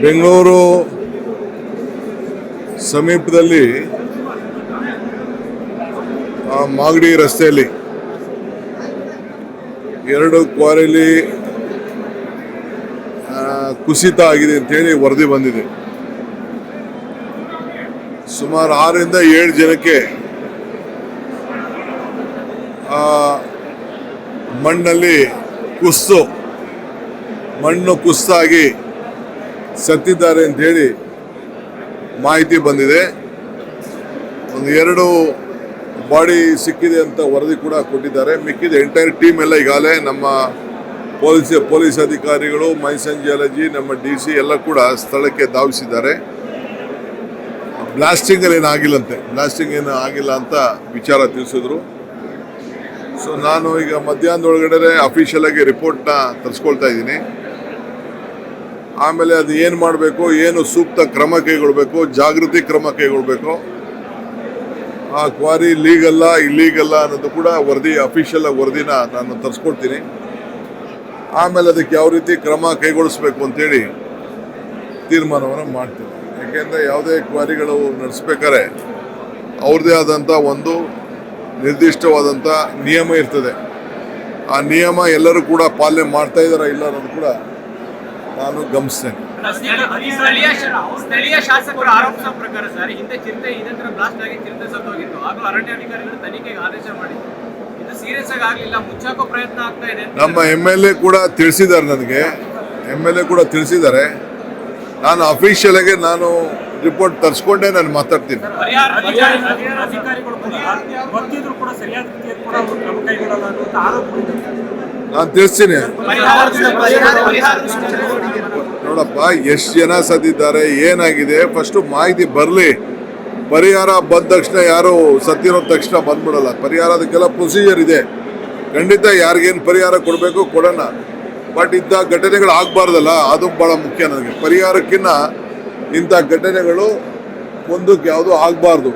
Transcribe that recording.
ಬೆಂಗಳೂರು ಸಮೀಪದಲ್ಲಿ ಮಾಗಡಿ ರಸ್ತೆಯಲ್ಲಿ ಎರಡು ಕ್ವಾರಿಲಿ ಕುಸಿತ ಆಗಿದೆ ಅಂತೇಳಿ ವರದಿ ಬಂದಿದೆ. ಸುಮಾರು 6 ರಿಂದ 7 ಜನಕ್ಕೆ ಮಣ್ಣಲ್ಲಿ ಮಣ್ಣು ಕುಸಿತಾಗಿ ಸತ್ತಿದ್ದಾರೆ ಅಂತ ಹೇಳಿ ಮಾಹಿತಿ ಬಂದಿದೆ. ಒಂದು 2 ಬಾಡಿ ಸಿಕ್ಕಿದೆ ಅಂತ ವರದಿ ಕೂಡ ಕೊಟ್ಟಿದ್ದಾರೆ. ಮಿಕ್ಕಿದ ಎಂಟೈರ್ ಟೀಮ್ ಎಲ್ಲ ಈಗಾಗಲೇ ನಮ್ಮ ಪೊಲೀಸ್ ಅಧಿಕಾರಿಗಳು, ಮೈಸನ್ ಜಿಯಾಲಜಿ, ನಮ್ಮ DC ಎಲ್ಲ ಕೂಡ ಸ್ಥಳಕ್ಕೆ ಧಾವಿಸಿದ್ದಾರೆ. ಬ್ಲಾಸ್ಟಿಂಗ್ ಏನು ಆಗಿಲ್ಲ ಅಂತ ವಿಚಾರ ತಿಳಿಸಿದ್ರು. ಸೊ ನಾನು ಈಗ ಮಧ್ಯಾಹ್ನದೊಳಗಡೆ ಅಫಿಷಿಯಲ್ ಆಗಿ ರಿಪೋರ್ಟ್ನ ತರಿಸ್ಕೊಳ್ತಾ ಇದ್ದೀನಿ. ಆಮೇಲೆ ಅದು ಏನು ಮಾಡಬೇಕು, ಏನು ಸೂಕ್ತ ಕ್ರಮ ಕೈಗೊಳ್ಬೇಕು, ಜಾಗೃತಿ ಕ್ರಮ ಕೈಗೊಳ್ಬೇಕು, ಆ ಕ್ವಾರಿ ಲೀಗಲ್ಲ ಇಲ್ಲೀಗಲ್ಲ ಅನ್ನೋದು ಕೂಡ ಅಫಿಷಿಯಲ್ ವರದಿನ ನಾನು ತರಿಸ್ಕೊಳ್ತೀನಿ. ಆಮೇಲೆ ಅದಕ್ಕೆ ಯಾವ ರೀತಿ ಕ್ರಮ ಕೈಗೊಳಿಸ್ಬೇಕು ಅಂತೇಳಿ ತೀರ್ಮಾನವನ್ನು ಮಾಡ್ತೀನಿ. ಯಾಕೆಂದರೆ ಯಾವುದೇ ಕ್ವಾರಿಗಳು ನಡೆಸ್ಬೇಕಾದ್ರೆ ಅವ್ರದ್ದೇ ಆದಂಥ ಒಂದು ನಿರ್ದಿಷ್ಟವಾದಂಥ ನಿಯಮ ಇರ್ತದೆ. ಆ ನಿಯಮ ಎಲ್ಲರೂ ಕೂಡ ಪಾಲನೆ ಮಾಡ್ತಾ ಇದ್ದಾರಾ ಇಲ್ಲ ಅನ್ನೋದು ಕೂಡ ನಾನು ಗಮನಿಸ್ತೇನೆ. ಸ್ಥಳೀಯ ಶಾಸಕರ ಆರೋಪದ ಪ್ರಕಾರ ಸರ್, ಹಿಂದೆ ಚಿರತೆ ಇದೇ ತರ ಬ್ಲಾಸ್ಟ್ ಆಗಿ ಚಿರತೆ ಸತ್ತೋಗಿತ್ತು. ಆಗಲೂ ಅರಣ್ಯಾಧಿಕಾರಿಗಳು ತನಿಖೆಗೆ ಆದೇಶ ಮಾಡಿದ್ರು. ಇದು ಸೀರಿಯಸ್ ಆಗಿ ಆಗಲಿಲ್ಲ, ಮುಚ್ಚಾಕೋ ಪ್ರಯತ್ನ ಆಗ್ತಾ ಇದೆ. ನಮ್ಮ MLA ಕೂಡ ತಿಳಿಸಿದ್ದಾರೆ, ನನಗೆ MLA ಕೂಡ ತಿಳಿಸಿದ್ದಾರೆ. ನಾನು ಅಫಿಷಿಯಲ್ ಆಗಿ ನಾನು ರಿಪೋರ್ಟ್ ತರಿಸ್ಕೊಂಡೇ ನಾನು ಮಾತಾಡ್ತೀನಿ. ನಾನು ತಿಳಿಸ್ತೀನಿ. ನೋಡಪ್ಪ, ಎಷ್ಟು ಜನ ಸತ್ತಿದ್ದಾರೆ, ಏನಾಗಿದೆ, ಫಸ್ಟ್ ಮಾಹಿತಿ ಬರಲಿ. ಪರಿಹಾರ ಬಂದ ತಕ್ಷಣ ಯಾರು ಸತ್ತಿರೋ ತಕ್ಷಣ ಬಂದ್ಬಿಡಲ್ಲ. ಪರಿಹಾರ ಅದಕ್ಕೆಲ್ಲ ಪ್ರೊಸೀಜರ್ ಇದೆ. ಖಂಡಿತ ಯಾರಿಗೇನು ಪರಿಹಾರ ಕೊಡಬೇಕು ಕೊಡೋಣ. ಬಟ್ ಇಂಥ ಘಟನೆಗಳು ಆಗಬಾರ್ದಲ್ಲ, ಅದು ಭಾಳ ಮುಖ್ಯ ನನಗೆ. ಪರಿಹಾರಕ್ಕಿಂತ ಇಂಥ ಘಟನೆಗಳು ಮುಂದಕ್ಕೆ ಯಾವುದೂ ಆಗಬಾರ್ದು.